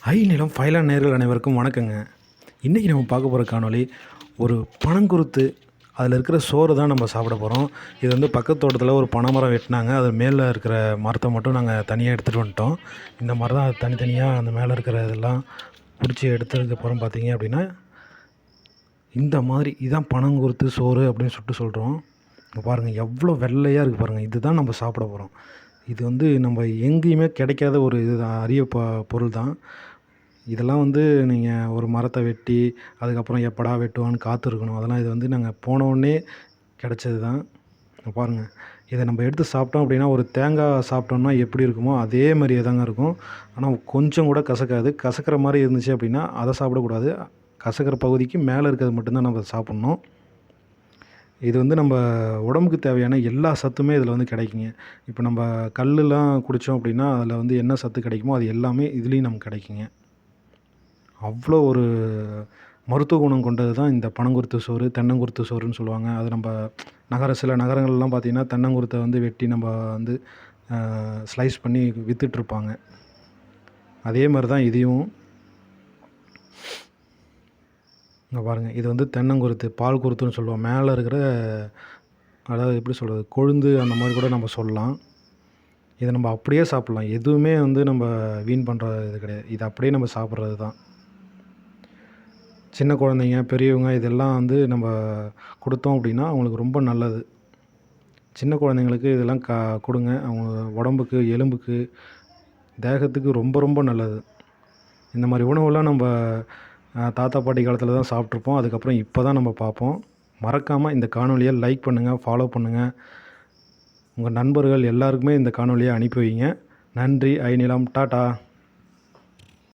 நிலம் ஃபைலான் நேயர்கள் அனைவருக்கும் வணக்கங்க. இன்றைக்கி நம்ம பார்க்க போகிற காணொளி ஒரு பனங்குருத்து, அதில் இருக்கிற சோறு தான் நம்ம சாப்பிட போகிறோம். இது வந்து பக்கத்து தோட்டத்தில் ஒரு பனை மரம் வெட்டினாங்க. அது மேலே இருக்கிற மரத்தை மட்டும் நாங்கள் தனியாக எடுத்துகிட்டு வந்துட்டோம். இந்த மாதிரி தான் தனித்தனியாக அந்த மேலே இருக்கிற இதெல்லாம் பிடிச்சி எடுத்ததுக்கப்புறம் பார்த்தீங்க அப்படின்னா, இந்த மாதிரி இதுதான் பனங்குருத்து சோறு அப்படின்னு சொல்கிறோம். இங்கே பாருங்கள் எவ்வளோ வெள்ளையாக இருக்குது பாருங்கள். இதுதான் நம்ம சாப்பிட போகிறோம். இது வந்து நம்ம எங்கேயுமே கிடைக்காத ஒரு இது அரிய பொருள் தான். இதெல்லாம் வந்து நீங்கள் ஒரு மரத்தை வெட்டி அதுக்கப்புறம் எப்படா வெட்டுவான்னு காத்திருக்கணும். அதெல்லாம் இது வந்து நாங்கள் போனோடனே கிடச்சது தான். பாருங்கள், இதை நம்ம எடுத்து சாப்பிட்டோம் அப்படின்னா ஒரு தேங்காய் சாப்பிட்டோம்னா எப்படி இருக்குமோ அதே மாதிரியே தாங்க இருக்கும். ஆனால் கொஞ்சம் கூட கசக்காது. கசக்கிற மாதிரி இருந்துச்சு அப்படின்னா அதை சாப்பிடக்கூடாது. கசக்கிற பகுதிக்கு மேலே இருக்கிறது மட்டும்தான் நம்ம சாப்பிட்ணும். இது வந்து நம்ம உடம்புக்கு தேவையான எல்லா சத்துமே இதில் வந்து கிடைக்குங்க. இப்போ நம்ம கல்லுலாம் குடித்தோம் அப்படின்னா அதில் வந்து என்ன சத்து கிடைக்குமோ அது எல்லாமே இதுலேயும் நமக்கு கிடைக்குங்க. அவ்வளோ ஒரு மருத்துவ குணம் கொண்டது தான் இந்த பனங்குருத்து சோறு, தென்னங்குருத்து சோறுன்னு சொல்லுவாங்க. அது நம்ம சில நகரங்கள்லாம் பார்த்திங்கன்னா தென்னங்குருத்தை வந்து வெட்டி நம்ம வந்து ஸ்லைஸ் பண்ணி விற்றுட்ருப்பாங்க. அதே மாதிரி தான் இதையும். இங்கே பாருங்கள், இது வந்து தென்னங்குருத்து, பால் குருத்துன்னு சொல்லுவோம். மேலே இருக்கிற அதாவது எப்படி சொல்கிறது, கொழுந்து அந்த மாதிரி கூட நம்ம சொல்லலாம். இதை நம்ம அப்படியே சாப்பிட்லாம். எதுவுமே வந்து நம்ம வீண் பண்ணுற இது கிடையாது. இது அப்படியே நம்ம சாப்பிட்றது தான். சின்ன குழந்தைங்க, பெரியவங்க இதெல்லாம் வந்து நம்ம கொடுத்தோம் அப்படின்னா அவங்களுக்கு ரொம்ப நல்லது. சின்ன குழந்தைங்களுக்கு இதெல்லாம் கொடுங்க. அவங்க உடம்புக்கு, எலும்புக்கு, தேகத்துக்கு ரொம்ப ரொம்ப நல்லது. இந்த மாதிரி உணவுலாம் நம்ம தாத்தா பாட்டி காலத்தில் தான் சாப்பிட்ருப்போம். அதுக்கப்புறம் இப்போ தான் நம்ம பார்ப்போம். மறக்காமல் இந்த காணொலியை லைக் பண்ணுங்கள், ஃபாலோ பண்ணுங்கள். உங்கள் நண்பர்கள் எல்லாருக்குமே இந்த காணொலியை அனுப்பி வைங்க. நன்றி. நிலம். டாட்டா.